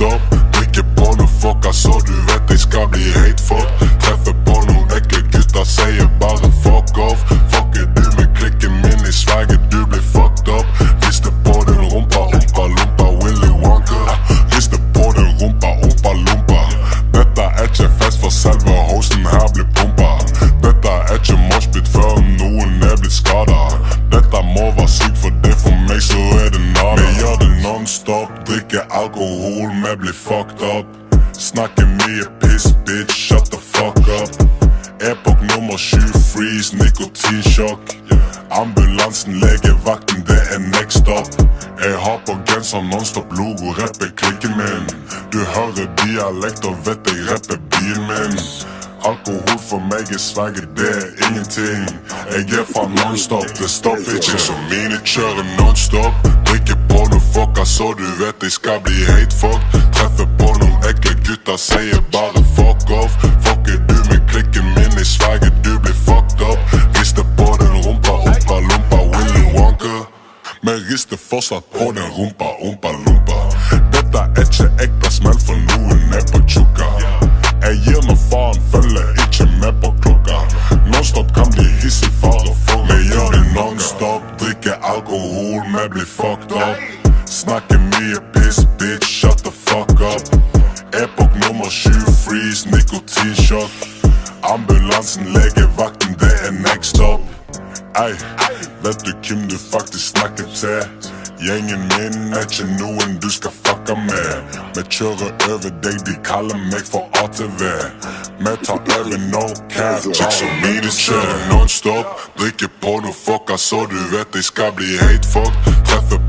non-stop. Drikker på noe fucka så du vet jeg skal bli hate fuck. Treffer på noen ekle gutter, sier bare fuck off. Fucker du med klikken min i sverget, du blir fucked up. Rister på den rumpa, umpa lumpa, Willy Wonka. Rister på den rumpa, umpa lumpa. Dette er ikke fest for selve hosten, her blir pumpa. Dette er ikke moshpit før noen er blitt skadet. Dette må være sykt, for det for meg så er det nada. Vi gjør det non-stop, drikker alkohol, vi blir fucked up. Snakker mye piss, bitch, shut the fuck up. Epok nummer 7, freeze, nikotinsjokk. Ambulansen, legevakten, det er next stop. Jeg har på genser non-stop logo, rapper klikken min. Du hører dialekt og vet jeg rapper bilen min. Alkohol for meg er sverget, det er ingenting. Jeg er fra non-stop, det stopper ikke. Så mine kjører non-stop. Drikker på noe fucka så du vet jeg skal bli hate fuck. Treffer på noen ekle gutter, sier bare fuck off. Fucker du med klikken min i sverget, du blir fucked up. Rister på den rumpa, umpa lumpa, Willy Wonka. Men rister fortsatt på den rumpa, umpa lumpa. Dette er ikke ekte smell for noen er på tjukka. Jeg gir når faen, følger ikke med på klokka. Non-stop kan bli hissig fare for. Vi gjør det non-stop, drikker alkohol, vi blir fucked up. Snakker mye piss, bitch, shut the fuck up. Epok nummer 7, freeze, nikotinsjokk. Ambulansen, legevakten, det er next stop. Ei, vet du hvem du faktisk snakker til? Gjengen min er ikke noen du skal fucka med. Vi kjører over deg, de kaller meg for ATV. Vi tar over no cap, chicks og mine kjører non-stop. Drikker på noe fucka så du vet jeg skal bli hate fuck. Treffer